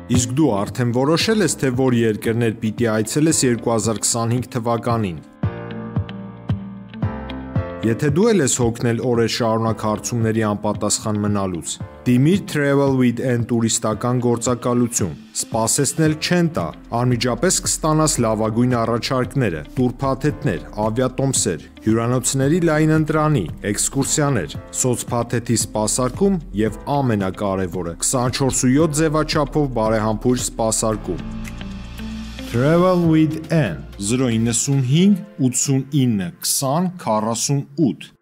Իսկ դու արդեն որոշել ես, թե որ երկրներ պիտի այցելես 2025 թվականին։ Եթե դու էլ ես հոգնել օրեր շարունակ հարցումների անպատասխան մնալուց, դիմիր Travel with N տուրիստական գործակալություն, սպասեցնել չեն տա, անմիջապես կստանաս լավագույն առաջարկները, տուրփաթեթներ, ավիատոմսեր, հյուրանոցների լայն ընտրանի, էքսկուրսիաներ, սոցփաթեթի սպասարկում եւ ամենակարևորը 24/7 ձևաչափով բարեհամբույր սպասարկում։ Travel with N 095 89 20 48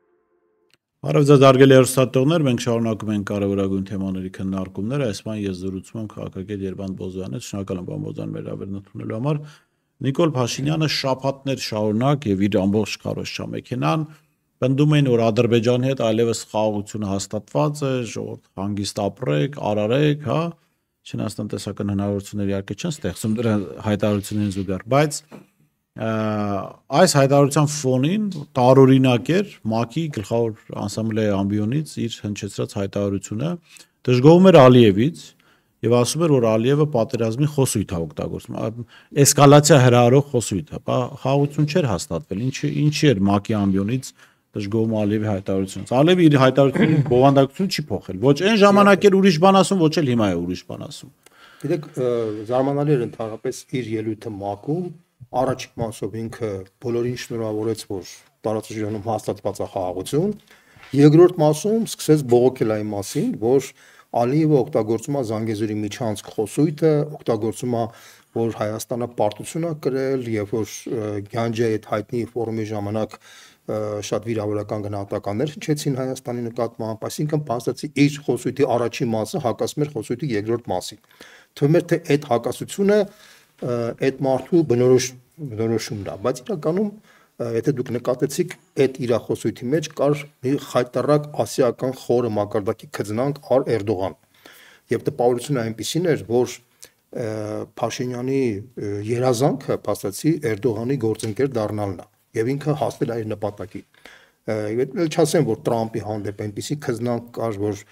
Բարև ձեզ հարգելի հեռուստատողներ, մենք շարունակում ենք կարևորագույն թեմաների քննարկումները, այս բան ես զրուցում եմ քաղաքագետ Երվանդ Բոզոյանից, շնորհակալ եմ պարոն Բոզոյան մեր հավերն ընդունելու համար։ Նիկոլ Փաշինյանը շաբաթներ շարունակ եւ իր ամբողջ քարոզչա մեքենան պնդում էին, որ Ադրբեջանի հետ այլևս խաղաղությունը հաստատված է, ժողովուրդ հանգիստ ապրեք, արարեք, հա, չնայած հնարավորություններ իհարկե չեն ստեղծում դրա հայտարարություններին զուգահեռ, բայց այս հայտարարության ֆոնին տարօրինակ էր ՄԱԿ-ի գլխավոր անսամբլեայի ամբիոնից իր հնչեցրած հայտարարությունը դժգոհում էր Ալիևից եւ ասում էր, որ Ալիևը պատերազմի խոսույթ է օգտագործում, էսկալացիա հրահարող խոսույթ է, խաղաղություն չէր հաստատվել, ինչի էր ՄԱԿ-ի ամբիոնից դժգոհում Ալիևի հայտարարությունից։ Ալիևը իր հայտարարությունի բովանդակությունը չի փոխել, ոչ այն ժամանակ էր ուրիշ բան ասում, ոչ էլ հիմա է ուրիշ բան ասում։ Գիտեք, զարմանալի էր ընդհանրապես իր ելույթը ՄԱԿ-ում առաջին մասով ինքը բոլորին շնորհավորեց, որ տարածաշրջանում հաստատված է խաղաղություն, երկրորդ մասում սկսեց բողոքել այն մասին, որ Ալիևը օգտագործում է Զանգեզուրի միջանցք խոսույթը, օգտագործում է, որ Հայաստանը պարտություն է կրել եւ որ Գանջեի այդ հայտնի ֆորումի ժամանակ շատ վիրավորական գնահատականներ հնչեցին Հայաստանի նկատմամբ, այսինքն բացացի իր խոսույթի առաջին մասը հակասում էր խոսույթի երկրորդ մասին։ Թվում էր, թե այդ հակասությունը այդ մարդու բնորոշումն է, բայց իրականում եթե դուք նկատեցիք այդ իր խոսույթի մեջ կար մի խայտառակ ասիական խորը մակարդակի քծնանք առ Էրդողան եւ տպավորությունը այնպեսին էր, որ Փաշինյանի երազանքը փաստացի Էրդողանի գործընկեր դառնալն է եւ ինքը հասնել է իր նպատակին։ Էլ չասեմ, որ Տրամպի հանդեպ այնպեսի քծնանք կար, որ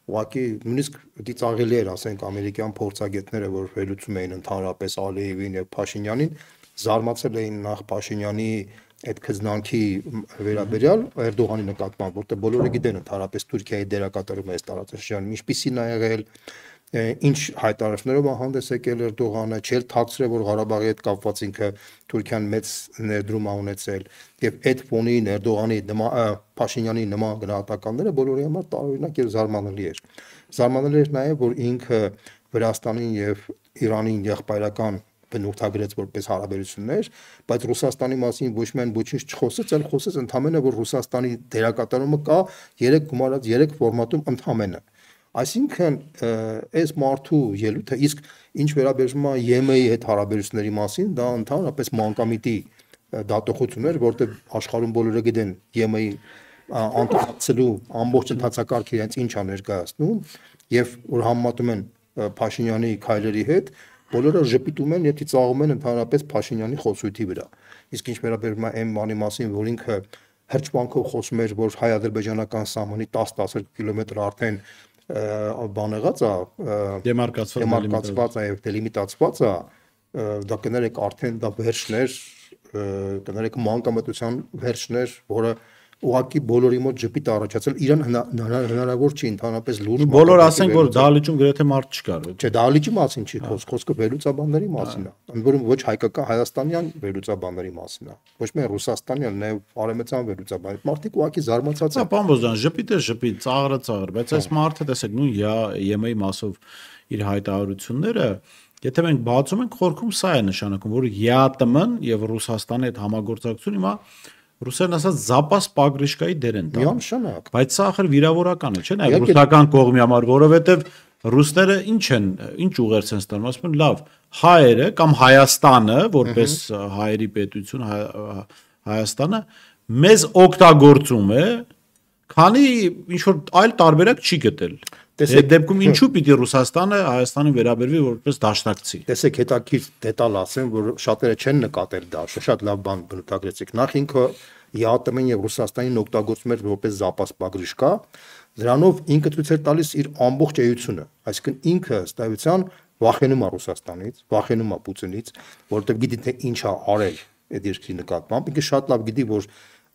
ուղղակի նույնիսկ դիծաղելի էր, ասենք, ամերիկյան փորձագետները, որ վերլուծում էին ընդհանրապես Ալիևին եւ Փաշինյանին, զարմացել էին նախ Փաշինյանի այդ քծնանքի վերաբերյալ Էրդողանի նկատմամբ, որտեղ բոլորը գիտեն ընդհանրապես Թուրքիայի դերակատարումը այս տարածաշրջանում ինչպիսին է եղել, ինչ հայտարարություններով հանդես եկել Էրդողանը, չէր թաքցրել, որ Ղարաբաղի հետ կապված ինքը Թուրքիան մեծ ներդրում է ունեցել եւ այդ ֆոնին Էրդողանի Փաշինյանի նման գնահատականները բոլորի համար տարօրինակ եւ զարմանալի էր։ Զարմանալի էր նաեւ, որ ինքը Վրաստանին եւ Իրանին եղբայրական բնութագրեց որպես հարաբերություններ, բայց Ռուսաստանի մասին ոչ միայն ոչինչ չխոսեց, այլ խոսեց ընդհանրապես, որ Ռուսաստանի դերակատարումը կա 3 գումարած 3 ֆորմատում ընդհանրապես։ Այսինքն այս մարդու ելույթը իսկ ինչ վերաբերում է ԵՄ-ի հետ հարաբերությունների մասին, դա ընդհանրապես մանկամիտի դատողություն էր, որտեղ աշխարհում բոլորը գիտեն ԵՄ-ի անդրադարձելու ամբողջ ընթացակարգը իրենց ինչ է ներկայացնում եւ որ համեմատում են Փաշինյանի քայլերի հետ, բոլորը ժպիտում են եւ ծիծաղում են ընդհանրապես Փաշինյանի խոսույթի վրա։ Իսկ ինչ վերաբերում է այն բանի մասին, որ ինքը հրճվանքով խոսում էր, որ հայ-ադրբեջանական սահմանի 10-12 կիլոմետր արդեն բան եղած է, դեմարկացված է եւ դելիմիտացված է, դա կներեք արդեն դա վերջներ, կներեք մանկամտության վերջներ, որը ուղղակի բոլորի մոտ ժպիտ առաջացել, իրան հնարավոր չի ընդհանրապես լուրջ բոլոր ասենք, որ դահլիճում գրեթե մարդ չկար։ Չէ, դահլիճի մասին չի խոսքը վերլուծաբանների մասին է, ընդ որում ոչ հայկական հայաստանյան վերլուծաբանների մասին է, ոչ միայն ռուսաստանյան, նաեւ արևմտյան վերլուծաբաններ։ Մարդիկ ուղղակի զարմացած են։ Պարոն Բոզյան, ժպիտը ժպիտ, ծաղրը ծաղր, բայց այս մարդը տեսեք, նույն ԵՄ-ի մասով իր հայտարարությունները, եթե մենք բացում ենք խորքում, սա է նշանակում, որ ԵԱՏՄ-ն եւ Ռուսաստանի հետ համագործակցություն հիմա Ռուսերն ասած զապաս պագրիշկայի դեր են տալու։ Միանշանակ։ Բայց սա ախր վիրավորական է, չէ՞, նաև ռուսական կողմի համար, որովհետև ռուսները ինչ ուղերձ են ստանում, ասում են լավ, հայերը կամ Հայաստանը, որպես հայերի պետություն, Հայաստանը մեզ օգտագործում է, քանի ինչ որ այլ տարբերակ չի գտել։ Այդ դեպքում ինչու պիտի Ռուսաստանը Հայաստանին վերաբերվի որպես դաշնակցի։ Տեսեք, հետաքրքիր դետալ ասեմ, որ շատերը չեն նկատել դա, շատ լավ բան բնութագրեցիք։ Նախ ինքը ԵԱՏՄ-ին եւ Ռուսաստանին օգտագործում էր որպես զապաս պագրիշկա, դրանով ինքը ցույց էր տալիս իր ամբողջ էությունը, այսինքն ինքը ըստ էության վախենում է Ռուսաստանից, վախենում է Պուտինից, որովհետև գիտի թե ինչ է արել այդ երկրի նկատմամբ, ինքը շատ լավ գիտի, որ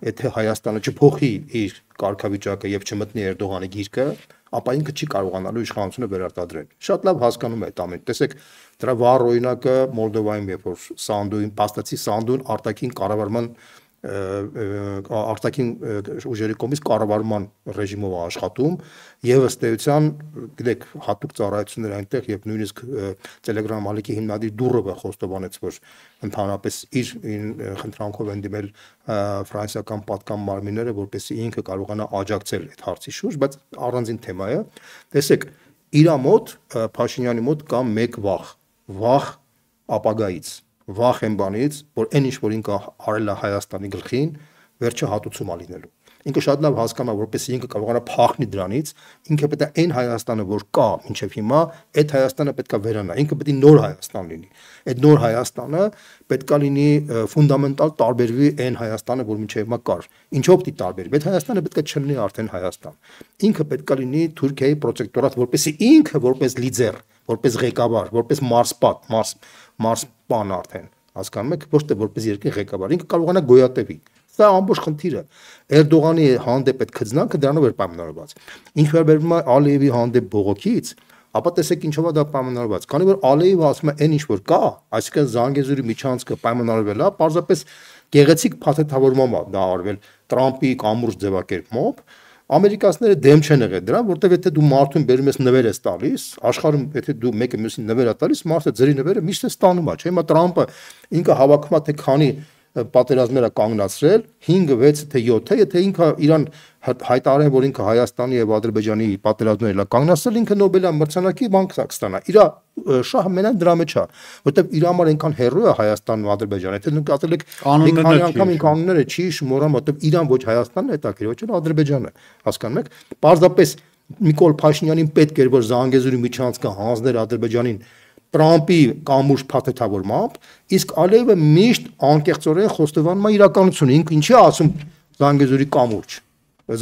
եթե Հայաստանը չփոխի իր կարգավիճակը եւ չմտնի Էրդողանի գիրկը, ապա ինքը չի կարողանալու իշխանությունը վերարտադրել։ Շատ լավ հասկանում է այդ ամենը։ Տեսեք, դրա վառ օրինակը Մոլդովայում, երբ որ Սանդուին, Պաստացի Սանդուն արտաքին կառավարման արտաքին ուժերի կողմից կառավարման ռեժիմով աշխատում եւ ըստ էության, գիտեք, հատուկ ծառայություններ այնտեղ եւ նույնիսկ Telegram ալիքի հիմնադիր Դուրովը խոստովանեց, որ ընդհանրապես իր խնդրանքով են դիմել ֆրանսիական պատկան մարմինները, որպեսզի ինքը կարողանա աջակցել այդ հարցի շուրջ, բայց առանձին թեմա է։ Տեսեք, իր մոտ Փաշինյանի մոտ կա մեկ վախ ապագայից, վախ են բանից, որ այն ինչ որ ինքը արել է Հայաստանի գլխին, վերջը հատուցում է լինելու։ Ինքը շատ լավ հասկանա, որպեսզի ինքը կարողանա փախնի դրանից, ինքը պետք է այն Հայաստանը, որ կա մինչև հիմա, այդ Հայաստանը պետք է վերանա, ինքը պետք է նոր Հայաստան լինի։ Այդ նոր Հայաստանը պետք է լինի ֆունդամենտալ տարբերվի այն Հայաստանը, որ մինչև հիմա կար։ Ինչով պիտի տարբերվի։ Այդ Հայաստանը պետք է չլինի արդեն Հայաստան։ Ինքը պետք է լինի Թուրքիայի պրոտեկտորատ, որպեսզի ինքը որպես լիդեր, որպես ղեկավար, որպես մարսպան արդեն, հասկանում եք, ոչ թե որպես երկրի ղեկավար, ինքը կարողանա գոյատևի։ Սա ամբողջ խնդիրը։ Էրդողանի հանդեպ այդ քծնանքը դրանով էր պայմանավորված։ Ինչ վերաբերում է Ալիևի հանդեպ բողոքից, ապա տեսեք ինչով է դա պայմանավորված։ Քանի որ Ալիևը ասում է այն ինչ որ կա, այսինքն Զանգեզուրի միջանցքը պայմանավորվել է, պարզապես գեղեցիկ փաթեթավորմամբ է դա արվել Տրամպի կամուրջ ձևակերպմամբ։ Ամերիկացիները դեմ չեն եղել դրան, որտեղ եթե դու մարդուն բերում ես նվեր ես տալիս, աշխարհում եթե դու մեկը մյուսին նվեր է տալիս, մարդը ձերի նվերը միշտ է ստանում, չէ՞։ Հիմա Տրամպը ինքը հավաքում է թե քանի պատերազմներ է կանգնացրել, 5, 6 թե 7, եթե ինքը իրան հայտարարել, որ ինքը Հայաստանի եւ Ադրբեջանի պատերազմներ է կանգնացրել, ինքը Նոբելյան մրցանակի բանկ կստանա։ Իր շահը մենակ դրա մեջ է, որտեղ իր համար այնքան հեռու է Հայաստանն ու Ադրբեջանը։ Եթե դուք ասել եք մի քանի անգամ ինքը անունները չի շմորում, որտեղ իրան ոչ Հայաստանն է հետաքրքիր, ոչ էլ Ադրբեջանը, հասկանում եք։ Պարզապես Նիկոլ Փաշինյանին պետք էր, որ Զանգեզուրի միջանցքը հանձներ Ադրբեջանին Տրամպի կամուրջ փաթեթավորմամբ, իսկ Ալիևը միշտ անկեղծորեն խոստովանում է իրականությունը, ինքը ինչի ասում Զանգեզուրի կամուրջ,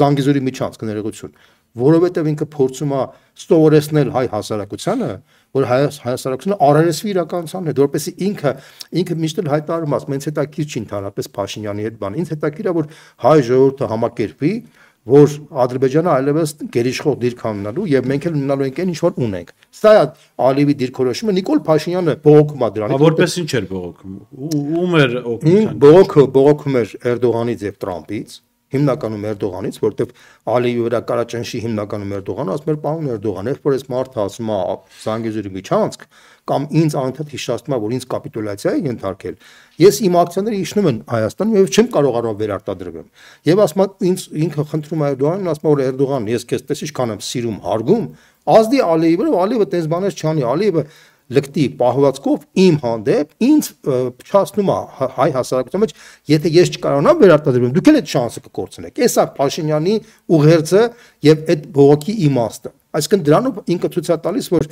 Զանգեզուրի միջանցք ներողություն, որովհետև ինքը փորձում է սովորեցնել հայ հասարակությանը, որ հայ հասարակությունը առերեսվի իրականությանն հետ, որպեսզի ինքը միշտ էլ հայտարարում ասում, ինձ հետաքրքիր չի ընդհանրապես Փաշինյանի հետ բան, ինձ հետաքրքիր է, որ հայ ժողովուրդը համակերպվի, որ Ադրբեջանը այլևս գերիշխող դիրք ունենալու եւ մենք էլ ունենալու ենք այն ինչ որ ունենք։ Սա է Ալիևի դիրքորոշումը, Նիկոլ Փաշինյանը բողոքում է դրանից։ Որպես ինչ էր բողոքում։ Ում էր օգնության։ Բողոքում էր Էրդողանից եւ Տրամպից, հիմնականում Էրդողանից, որտեվ Ալիևի վրա կարաճնշի հիմնականում Էրդողանը, ասում էր պարոն Էրդողան, երբ որ այս մարդը ասում է Զանգեզուրի միջանցք կամ ինձ անընդհատ հիշեցնում է, որ ինձ կապիտուլյացիա է ենթարկել, ես իմ ակցիաները իջնում են Հայաստանում եւ չեմ կարողանում վերարտադրվեմ։ Եվ ասում է ինձ ինքը խնդրում է Էրդողանին, ասում է որ Էրդողան, ես քեզ տեսիշ կանեմ սիրում, հարգում, ազդի Ալիևի վրա, Ալիևը տես բաներ չանի, Ալիևը լկտի պահվածքով իմ հանդեպ ինձ փչացնում է հայ հասարակության մեջ, եթե ես չկարողանամ վերարտադրեմ, դուք էլ այդ շանսը կկորցնեք։ Էսա Փաշինյանի ուղերձը եւ այդ բողոքի իմաստը։ Այսինքն դրանով ինքը ցույց է տալիս, որ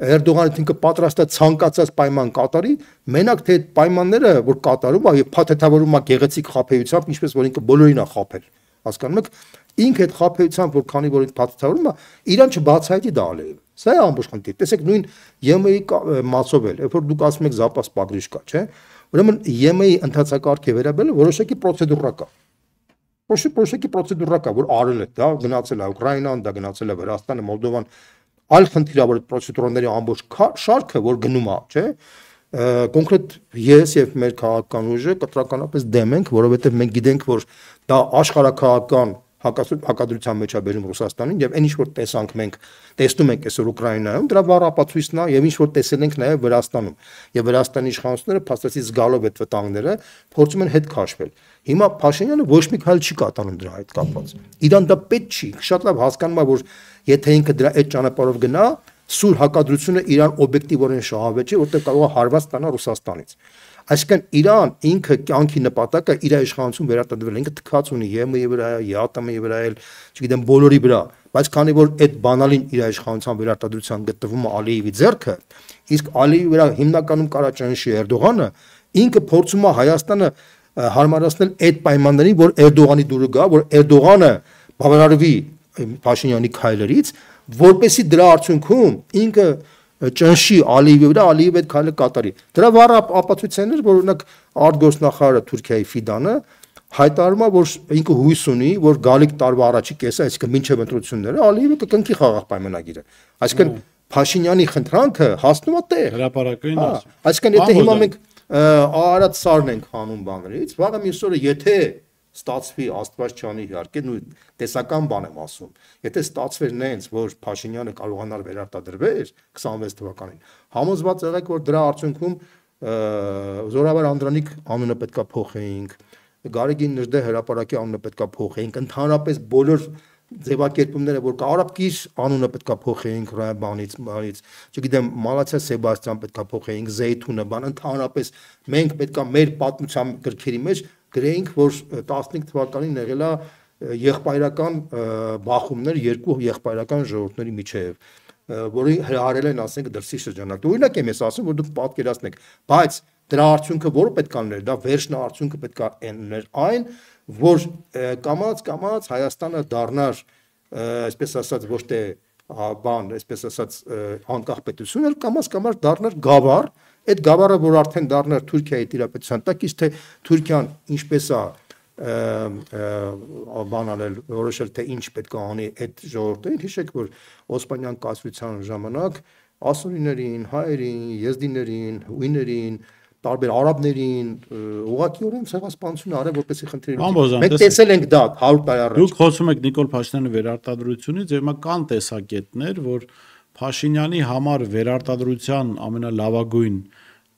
Էրդողանը ինքը պատրաստ է ցանկացած պայման կատարի, մենակ թե այդ պայմանները, որ կատարում է եւ փաթեթավորում է գեղեցիկ խափեությամբ, ինչպես որ ինքը բոլորին է խափել։ Հասկանում եք, ինքը այդ խափեությամբ, որ քանի որ փաթեթավորում է, իրան չբացահայտի դա ալեև։ Սա է ամբողջ խնդիրը։ Տեսեք նույն ԵՄ-ի մասով էլ, երբ որ դուք ասում եք զապաս պագրիշկա, չէ՞։ Ուրեմն ԵՄ-ի ընդհանցակարգի վերաբերյալ որոշակի պրոցեդուրա կա։ Որոշակի պրոցեդուրա կա, որ արել է, դա գնացել է Ուկրաինան, դա գնացել է Վրաստանը, Մոլդովան, այլ խնդիրավոր պրոցեդուրաների ամբողջ շարքը, որ գնում է, չէ՞։ Կոնկրետ ես եւ մեր քաղաքական ուժը կտրականապես դեմ ենք, որովհետեւ մենք գիտենք, որ դա աշխարհակահաղական հակադրության մեջ է բերում Ռուսաստանին եւ այն ինչ որ տեսանք մենք տեսնում ենք այսօր Ուկրաինայում, դրա վառ ապացույցն է եւ ինչ որ տեսել ենք նաեւ Վրաստանում եւ Վրաստանի իշխանությունները փաստացի զգալով այդ վտանգները փորձում են հետ քաշվել։ Հիմա Փաշինյանը ոչ մի քայլ չի կատարում դրա հետ կապված։ Իրան դա պետք չի, շատ լավ հասկանում է, որ եթե ինքը դրա այդ ճանապարհով գնա, սուր հակադրությունը իրան օբյեկտիվորեն շահավետ չէ, որտեղ կարող է հարված ստանալ Ռուսաստանից։ Այսինքն Իրան ինքը կյանքի նպատակը իր իշխանություն վերարտադրել, ինքը թքած ունի ԵՄ-ի վրա, ԵԱՏՄ-ի վրա, չգիտեմ բոլորի վրա, բայց քանի որ այդ բանալին իր իշխանության վերարտադրության գտնվում է Ալիևի ձեռքը, իսկ Ալիևի վրա հիմնականում կարաճնշի Էրդողանը, ինքը փորձում է Հայաստանը հարմարացնել այդ պայմաններին, որ Էրդողանի դուրը գա, որ Էրդողանը բավարարվի Փաշինյանի քայլերից, որպեսզի դրա արդյունքում ինքը ճնշի Ալիևի վրա, Ալիևը այդ քայլը կատարի։ Դրա վառ ապացույցն էր, որ օրինակ արտգործնախարարը Թուրքիայի Ֆիդանը հայտարարում է, որ ինքը հույս ունի, որ գալիք տարվա առաջի կեսը, այսինքն մինչև ընտրությունները Ալիևը կկնքի խաղաղ պայմանագիրը։ Այսինքն Փաշինյանի խնդրանքը հասնում է տեղ։ Հրապարակային ասում։ Այսինքն եթե հիմա մենք Արարատ սարն ենք հանում բաներից, վաղը մյուս օրը եթե ստացվի Աստված չանի իհարկե նույն տեսական բան եմ ասում, եթե ստացվեր նենց, որ Փաշինյանը կարողանար վերարտադրվեր 26 թվականին, համոզված եղեք, որ դրա արդյունքում Զորավար Անդրանիկ անունը պետքա փոխեինք, Գարեգին Նժդե հրապարակի անունը պետքա փոխեինք, ընդհանրապես բոլոր ձևակերպումները, որ Կարապկիր անունը պետքա փոխեինք բանից, չգիտեմ, Մալացիա Սեբաստիան պետքա փոխեինք, Զեյթունը, բան ընդհանրապես մենք պետքա մեր պատմության գրքերի մեջ գրեինք, որ 15 թվականին եղել է եղբայրական բախումներ երկու եղբայրական ժողովուրդների միջև, որի հրահարել են, ասենք, դրսի շրջանակ։ Օրինակ եմ ես ասում, որ դուք պատկերացնեք, բայց դրա արդյունքը որը պետք է լիներ, դա վերջնա արդյունքը պետք է լիներ այն, որ կամաց Հայաստանը դառնար, այսպես ասած, ոչ թե բան, այսպես ասած, անկախ պետություն, այլ կամաց դառնար գավառ, այդ գավառը, որ արդեն դառնար Թուրքիայի տիրապետության տակ, իսկ թե Թուրքիան ինչպես է բան անել, որոշել թե ինչ պետք է անի այդ ժողովրդին, հիշեք, որ Օսմանյան կայսրության ժամանակ ասորիներին, հայերին, եզդիներին, հույներին, տարբեր արաբներին ուղղակիորեն ցեղասպանություն արել որպեսզի խնդիրը մենք տեսել ենք դա 100 տարի առաջ։ Դուք խոսում եք Նիկոլ Փաշինյանի վերարտադրությունից եւ հիմա կան տեսակետներ, որ Փաշինյանի համար վերարտադրության ամենալավագույն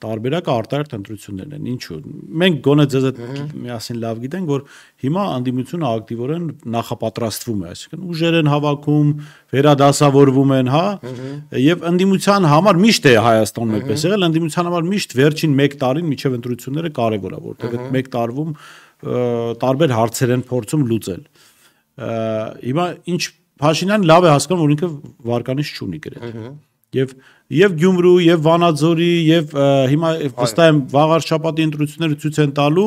տարբերակը արտահերթ ընտրություններն են։ Ինչու՞։ Մենք գոնե ձեզ հետ միասին լավ գիտենք, որ հիմա անդիմությունը ակտիվորեն նախապատրաստվում է, այսինքն ուժեր են հավաքում, վերադասավորվում են, հա, եւ անդիմության համար միշտ է Հայաստանում այդպես եղել, անդիմության համար միշտ վերջին 1 տարին միջև ընտրությունները կարեւոր է, որտեղ այդ 1 տարվում տարբեր հարցեր են փորձում լուծել։ Հիմա ինչ Փաշինյանը լավ է հասկանում, որ ինքը վարկանիշ չունի գրեթե։ Եվ Գյումրու, եւ Վանաձորի, եւ հիմա վստահ եմ վաղ շաբաթի ընտրությունները ցույց են տալու,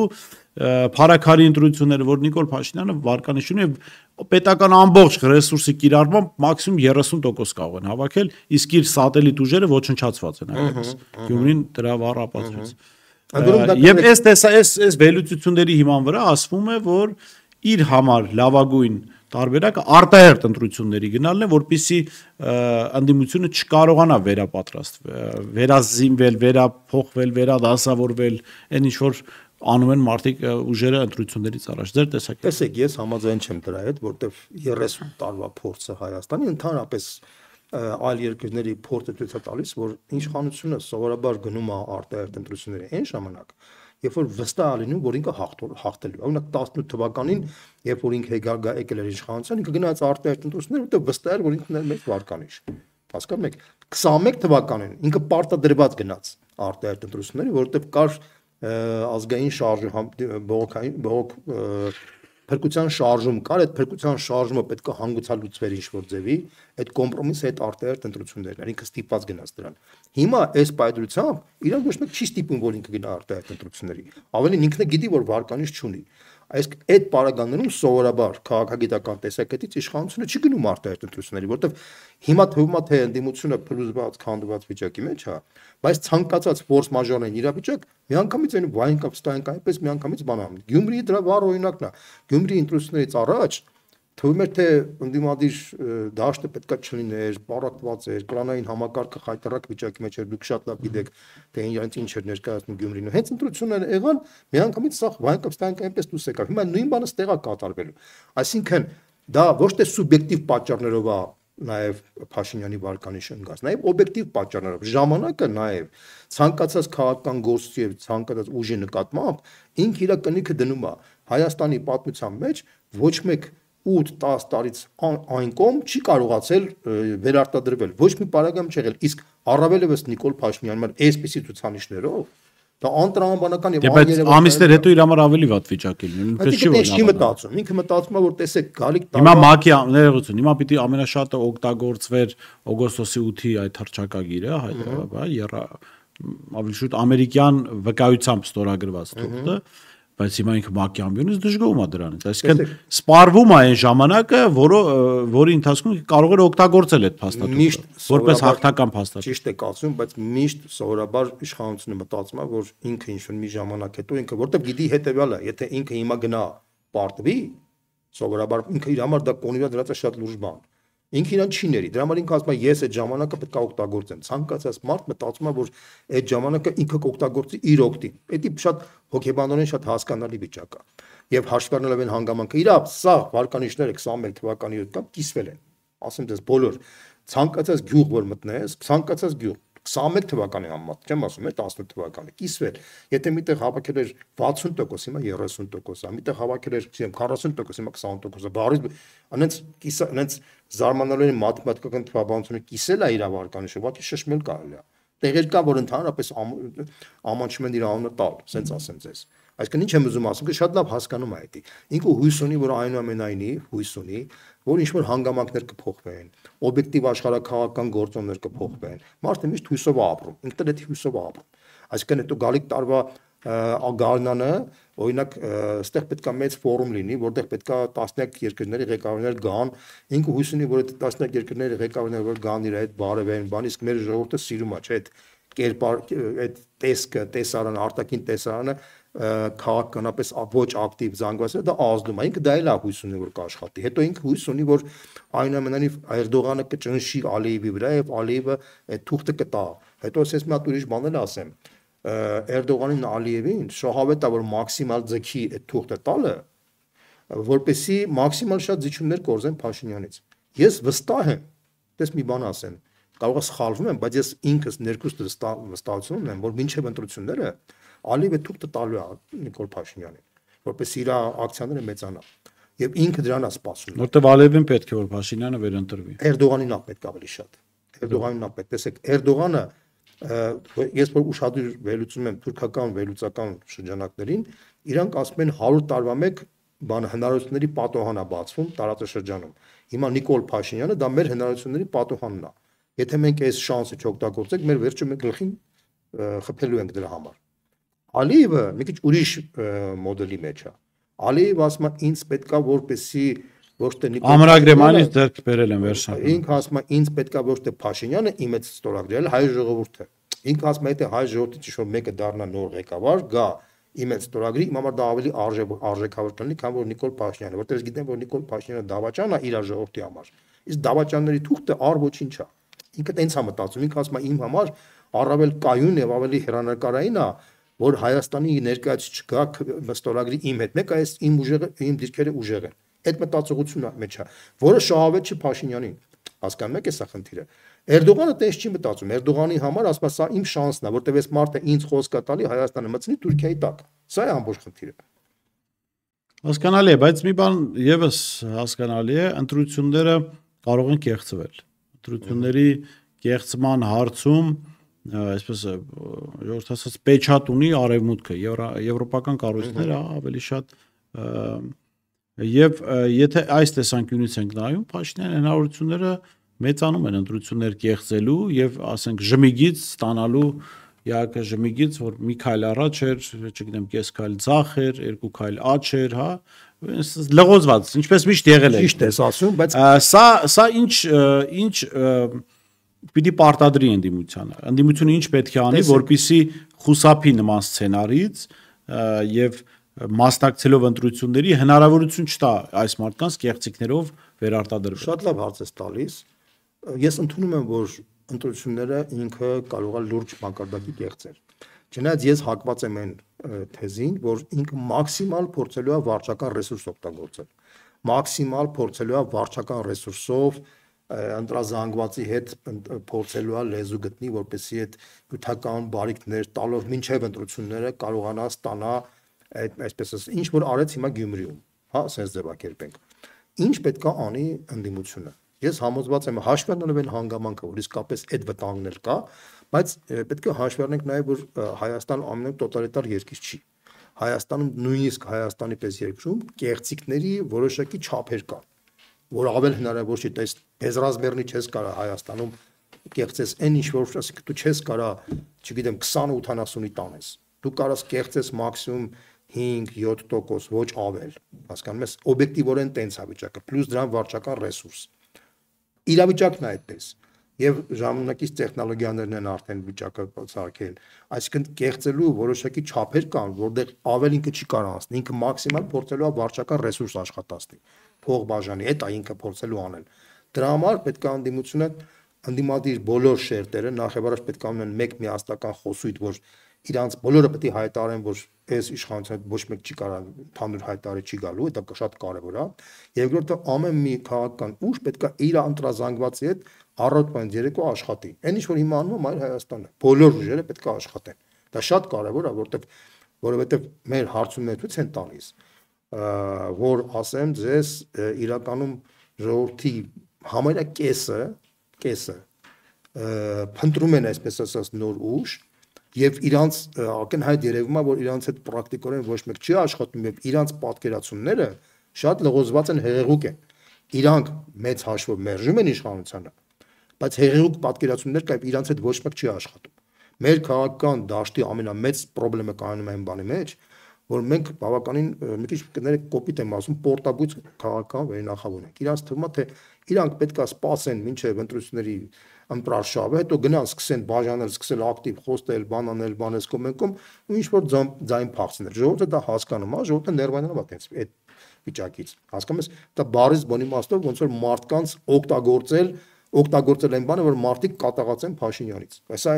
Փարաքարի ընտրությունները, որ Նիկոլ Փաշինյանը վարկանիշ ունի եւ պետական ամբողջ ռեսուրսի կիրառմամբ մաքսիմում 30% կարող են հավաքել, իսկ իր սատելիտ ուժերը ոչնչացված են այդպես։ Գյումրին դրա վառ ապացույց։ Եվ այս վերլուծությունների հիման վրա ասվում է, որ իր համար լավագույն տարբերակը արտահերթ ընտրությունների գնալն է, որպեսզի անդիմությունը չկարողանա վերապատրաստվել, վերազինվել, վերափոխվել, վերադասավորվել, այն ինչ որ անում են մարդիկ ուժերը ընտրություններից առաջ։ Ձեր տեսակետը։ Տեսեք, ես համաձայն չեմ դրա հետ, որտեվ 30 տարվա փորձը Հայաստանի ընդհանրապես այլ երկրների փորձը ցույց է տալիս, որ իշխանությունը սովորաբար գնում է արտահերթ ընտրությունների այն ժամանակ, երբ որ վստահ է լինում, որ ինքը հաղթելու։ Օրինակ 18 թվականին, երբ որ ինքը եկել էր իշխանության, ինքը գնաց արտահերթ ընտրություններ, որտեղ վստահ էր, որ ինքն է մեծ վարկանիշ։ Հասկանում եք, 21 թվականին ինքը պարտադրված գնաց արտահերթ ընտրությունների, որտեղ կար ազգային շարժում, բողոք փրկության շարժում կար, այդ փրկության շարժումը պետք է հանգուցալուծվեր ինչ-որ ձևի, այդ կոմպրոմիսը այդ արտահերթ ընտրություններն են, ինքը ստիպված գնաց դրան։ Հիմա այս պայծրությամբ իրան ոչ մեկ չի ստիպում, որ ինքը գնա արտահերթ ընտրությունների։ Ավելին ինքն է գիտի, որ վարկանիշ չունի։ Այս այդ պարագաներում սովորաբար քաղաքագիտական տեսակետից իշխանությունը չի գնում արտահերթ ընտրությունների, որտեղ հիմա թվում է թե ընդդիմությունը փլուզված, քանդված վիճակի մեջ է, բայց ցանկացած ֆորս մաժորային իրավիճակ միանգամից այն վային կապ ստային այնպես միանգամից բանանում։ Գյումրիի դրա վառ օրինակն է։ Գյումրիի ընտրություններից առաջ թվում էր թե ընդդիմադիր դաշտը պետքա չլիներ, պարակված էր, կրանային համակարգը խայտարակ վիճակի մեջ էր, դուք շատ լավ գիտեք, թե իրենց ինչ էր ներկայացնում Գյումրին։ Հենց ընտրությունները եղան, միանգամից սա վային կապ ստային այնպես դուրս եկավ։ Հիմա նույն բանը ստեղ է կատարվելու։ Այսինքն դա ոչ թե սուբյեկտիվ պատճառներով է նաև Փաշինյանի վարկանիշը ընկած, նաև օբյեկտիվ պատճառներով, ժամանակը նաև ցանկացած քաղաքական գործի եւ ցանկացած ուժի նկատմամբ ինքը իր կնիքը դնում է Հայաստանի պատմության մեջ ոչ մեկ 8-10 տարից այն կողմ չի կարողացել վերարտադրվել, ոչ մի պարագայում չի եղել, իսկ առավելևս Նիկոլ Փաշինյանը այսպիսի ցուցանիշներով դա անտրամաբանական եւ աներևակայ ամիսներ հետո իր համար ավելի վատ վիճակ է լինում, ինքը չի մտածում, ինքը մտածում է որ տեսեք գալիք տարվա հիմա ՄԱԿ-ի ներողություն, հիմա պիտի ամենաշատը օգտագործվեր օգոստոսի 8-ի այդ հռչակագիրը, հայտարարաբար ավելի շուտ ամերիկյան վկայությամբ ստորագրված թուղթը, բայց հիմա ինքը ՄԱԿ-ի ամբիոնից դժգոհում է դրանից, այսինքն սպառվում է այն ժամանակը, որի ընթացքում կարող էր օգտագործել այդ փաստաթուղթը որպես հաղթական փաստաթուղթ։ Ճիշտ եք ասում, բայց միշտ սովորաբար իշխանությունը մտածում է, որ ինքը ինչ-որ մի ժամանակ հետո ինքը որտեղ գիտի հետեւյալը, եթե ինքը հիմա գնա պարտվի, սովորաբար ինքը իր համար դա կոնվիա դրած է շատ լուրջ բան։ Ինքը իրան չի ների, դրա համար ինքը ասում է ես այդ ժամանակը պետք է օգտագործեմ։ Ցանկացած մարդ մտածում է, որ այդ ժամանակը ինքը կօգտագործի իր օգտին։ Դա շատ հոգեբանորեն շատ հասկանալի վիճակ է։ Եվ հաշվի առնելով այն հանգամանքը, իրավ սա վարկանիշները 21 թվականի կամ կիսվել են։ Ասեմ դες բոլոր ցանկացած գյուղ որ մտնես, ցանկացած գյուղ 21 թվականի համեմատ, չեմ ասում, 18 թվականի կիսվել։ Եթե միտեղ հավաքել էր 60%, հիմա 30%, միտեղ հավաքել էր 40%, հիմա 20%, բարի անենց զարմանալի մաթեմատիկական թվաբանությունը կիսել է իր վարկանիշը, ուղղակի շշմել կարելի է։ Տեղեր կա, որ ընդհանրապես ամանչում են իր անունը տալ, սենց ասեմ ձեզ։ Այսինքն ինչ եմ ուզում ասում, շատ լավ հասկանում է դա։ Ինքը հույս ունի, որ այնուամենայնիվ հույս ունի, որ ինչ-որ հանգամանքներ կփոխվեն, օբյեկտիվ աշխարհակաղակական գործոններ կփոխվեն։ Մարդը միշտ հույսով է ապրում, ինքն էլ հույսով է ապրում։ Այսինքն հետո գալիք տարվա գարնանը, օրինակ, այստեղ պետք է մեծ ֆորում լինի, որտեղ պետք է տասնյակ երկրների ղեկավարներ գան, ինքը հույս ունի, որ այդ տասնյակ երկրների ղեկավարները որ գան իր հետ բարևեն, բան, իսկ մեր ժողովուրդը սիրում է, չէ՞, այդ կերպար, այդ տեսքը, տեսարանը, արտաքին տեսարանը քաղաքականապես ոչ ակտիվ զանգվածը դա ազդում է, ինքը դա էլ է հույս ունի, որ կաշխատի։ Հետո ինքը հույս ունի, որ այնուամենայնիվ Էրդողանը կճնշի Ալիևի վրա եւ Ալիևը այդ թուղթը կտա։ Հետո ասես մի հատ ուրիշ բան էլ ասեմ, Էրդողանին Ալիևին շահավետ է, որ մաքսիմալ ձգի այդ թուղթը տալը, որպեսզի մաքսիմալ շատ զիջումներ կորզեն Փաշինյանից։ Ես վստահ եմ, դες մի բան ասեմ, կարող է սխալվում եմ, բայց ես ինքս ներքուստ վստահություն ունեմ, որ մինչև ընտրությունները Ալիևը թուղթը տալու է Նիկոլ Փաշինյանին, որպեսզի իր ակցիաները մեծանա։ Եվ ինքը դրան է սպասում։ Որտեվ Ալիևին պետք է որ Փաշինյանը վերընտրվի։ Էրդողանին է պետք ավելի շատ։ Էրդողանին է պետք։ Տեսեք, Էրդողանը ես որ ուշադիր վերլուծում եմ թուրքական վերլուծական շրջանակներին, իրանք ասում են 100 տարվա մեկ բան հնարավորությունների պատոհան է բացվում տարածաշրջանում։ Հիմա Նիկոլ Փաշինյանը դա մեր հնարավորությունների պատոհանն է։ Եթե մենք այս շանսը չօգտագործենք, մեր վերջը մենք գլխին խփելու ենք դրա համար։ Ալիևը մի քիչ ուրիշ մոդելի մեջ է։ Ալիևը ասում է ինձ պետքա որպեսի ոչ թե Նիկոլ Ամրագրեմանից դեռ բերել են վերջնական։ Ինքը ասում է ինձ պետքա ոչ թե Փաշինյանը իմ հետ ստորագրել հայ ժողովուրդը։ Ինքը ասում է եթե հայ ժողովրդից ինչ-որ մեկը դառնա նոր ղեկավար, գա իմ հետ ստորագրի, իմ համար դա ավելի արժեքավոր կլինի, քան որ Նիկոլ Փաշինյանը, որտեղ ես գիտեմ, որ Նիկոլ Փաշինյանը դավաճան է իր ժողովրդի համար։ Իսկ դավաճանների թուղթը առ ոչինչ է։ Ինքը տենց է մտածում, ինքը ասում է իմ համար առավել կայուն եւ ավելի հեռանկարային է, որ Հայաստանի ներկայացուցիչ չգա ստորագրի իմ հետ։ Մեկը այս իմ ուժերը, իմ դիրքերը ուժեղ են։ Այդ մտածողությունը մեջ է, որը շահավետ չի Փաշինյանին։ Հասկանում եք էսա խնդիրը։ Էրդողանը տես չի մտածում։ Էրդողանի համար ասում է սա իմ շանսն է, որտեղ այս մարդը ինձ խոսք է տալի Հայաստանը մտցնի Թուրքիայի տակ։ Սա է ամբողջ խնդիրը։ Հասկանալի է, բայց մի բան եւս հասկանալի է, ընտրությունները կարող են կեղծվել։ Ընտրությունների կեղծման հարցում այսպես ժողովուրդ ասած պեչատ ունի արևմուտքը, եվրոպական կառույցները ավելի շատ եւ եթե այս տեսանկյունից ենք նայում, Փաշինյանի հնարավորությունները մեծանում են ընտրություններ կեղծելու եւ ասենք ժմիգից ստանալու իհարկե ժմիգից, որ մի քայլ առաջ էր, չգիտեմ, կես քայլ ձախ էր, երկու քայլ աջ էր, հա, լղոզված, ինչպես միշտ եղել է։ Ճիշտ ես ասում, բայց սա ինչ պիտի պարտադրի ընդդիմությանը։ Ընդդիմությունը ինչ պետք է անի, որպեսզի խուսափի նման սցենարից եւ մասնակցելով ընտրությունների հնարավորություն չտա այս մարդկանց կեղծիքներով վերարտադրվել։ Շատ լավ հարց ես տալիս։ Ես ընդունում եմ, որ ընտրությունները ինքը կարող է լուրջ մակարդակի կեղծել։ Չնայած ես հակված եմ այն թեզին, որ ինքը մաքսիմալ փորձելու է վարչական ռեսուրս օգտագործել։ Մաքսիմալ փորձելու է վարչական ռեսուրսով ընտրազանգվածի հետ փորձելու է լեզու գտնի, որպեսզի այդ յութական բարիկներ տալով մինչև ընտրությունները կարողանա ստանա այսպես ասած ինչ որ արեց հիմա Գյումրիում, հա, sense ձևակերպենք։ Ինչ պետք է անի ընդդիմությունը։ Ես համոզված եմ հաշվի առնելով այն հանգամանքը, որ իսկապես այդ վտանգն էլ կա, բայց պետք է հաշվի առնենք նաև որ Հայաստան ամենայն տոտալիտար երկիր չի։ Հայաստանում նույնիսկ Հայաստանի պես երկրում կեղծիքների որոշակի չափեր կան, որ ավել հնարավոր չի, տես Բեզրազբերնի չես կարա Հայաստանում կեղծես այն ինչ որ ասենք դու չես կարա, չգիտեմ 20-80-ի տանես։ Դու կարաս կեղծես մաքսիմում 5-7% ոչ ավել, հասկանում ես, օբյեկտիվորեն տենց է վիճակը, պլյուս դրան վարչական ռեսուրս։ Իրավիճակն է այդպես։ Եվ ժամանակից տեխնոլոգիաներն են արդեն վիճակը ցարկել, այսինքն կեղծելու որոշակի չափեր կան, որտեղ ավել ինքը չի կարող անցնել, ինքը մաքսիմալ փորձելու է վարչական ռեսուրս աշխատացնել, փող բաժանի, այդ է ինքը փորձելու անել։ Դրա համար պետք է ընդդիմադիր բոլոր շերտերը նախ եւ առաջ պետք է ունեն մեկ միասնական խոսույթ, որ իրանց բոլորը պետք է հայտարարեն, որ այս իշխանությունը ոչ մեկ չի կարող ընդհանուր հայտարարի չի գալու, դա շատ կարևոր է։ Երկրորդը ամեն մի քաղաքական ուժ պետք է իր ընտրազանգվածի հետ առօրյա երեկո աշխատի։ Այն ինչ որ հիմա անում է Մայր Հայաստանը, բոլոր ուժերը պետք է աշխատեն։ Դա շատ կարևոր է, որովհետև մեր հարցումները ցույց են տալիս, որ ասեմ ձեզ իրականում ժողովրդի համարյա կեսը փնտրում են այսպես ասած նոր ուժ եւ իրանց ակնհայտ երևում է, որ իրանց այդ պրակտիկորեն ոչ մեկ չի աշխատում եւ իրանց պատկերացումները շատ լղոզված են, հեղեղուկ են։ Իրանք մեծ հաշվով մերժում են իշխանությանը, բայց հեղեղուկ պատկերացումներ կա, իրանց հետ ոչ մեկ չի աշխատում։ Մեր քաղաքական դաշտի ամենամեծ խնդրը կայանում է այն բանի մեջ, որ մենք բավականին մի քիչ կոպիտ եմ ասում, պորտաբույծ քաղաքական վերնախավ ունենք։ Իրանց թվում է, թե իրանք պետք է սպասեն մինչև ընտրությունների ընտրարշավը, հետո գնան սկսեն բաժանել, սկսել ակտիվ խոստել, բանանել, բանես կոմենկում ու ինչ որ ձայն փախցնել։ Ժողովուրդը դա հասկանում է, ժողովուրդը ներվայնանում է այդ վիճակից։ Հասկանում ես, դա բարից բոնի իմաստով ոնց որ մարդկանց օգտագործել այն բանը, որ մարդիկ կատաղած են Փաշինյանից։ Այսա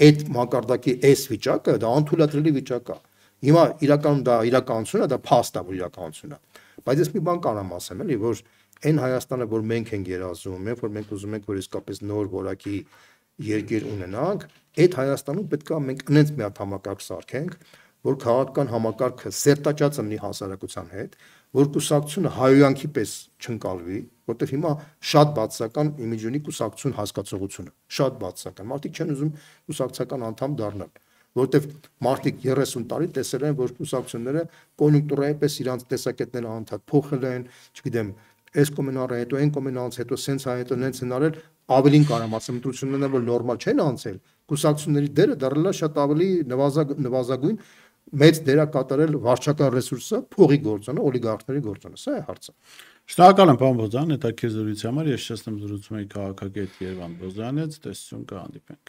այդ մակարդակի այս վիճակը դա անթույլատրելի վիճակ է։ Հիմա իրականում դա իրականություն է, դա փաստ է, որ իրականություն է։ Բայց ես մի բան կարամ ասեմ, էլի, որ այն Հայաստանը, որ մենք ենք երազում, որ մենք ուզում ենք, որ իսկապես նոր որակի երկիր ունենանք, այդ Հայաստանում պետք է մենք այնպես մի հատ համակարգ սարքենք, որ քաղաքական համակարգը սերտաճած լինի հասարակության հետ, որ կուսակցությունը հայոյանքի պես չընկալվի, որտեղ հիմա շատ բացասական իմիջ ունի կուսակցություն հասկացողությունը, շատ բացասական։ Մարդիկ չեն ուզում կուսակցական անդամ դառնալ, որտեղ մարդիկ 30 տարի տեսել են, որ կուսակցությունները կոնյունկտուրայի պես իրանց տեսակետները անդադ փոխել են, չգիտեմ, այս կոմունալը հետո այն կոմունալից հետո սենց հայ հետո նենց հնարել ավելին կարամ ասեմ ընտրությունները որ նորմալ չեն անցել կուսակցությունների դերը դառել է շատ ավելի նվազագույն մեծ դեր է կատարել վարչական ռեսուրսը փողի գործոնը օլիգարխների գործոնը սա է հարցը Շնորհակալ եմ պարոն Բոզյան հետաքրքիր զրույցի համար ես շնորհում եմ զրուցում էի քաղաքագետ Երևան Բոզյանից տեսություն կհանդիպենք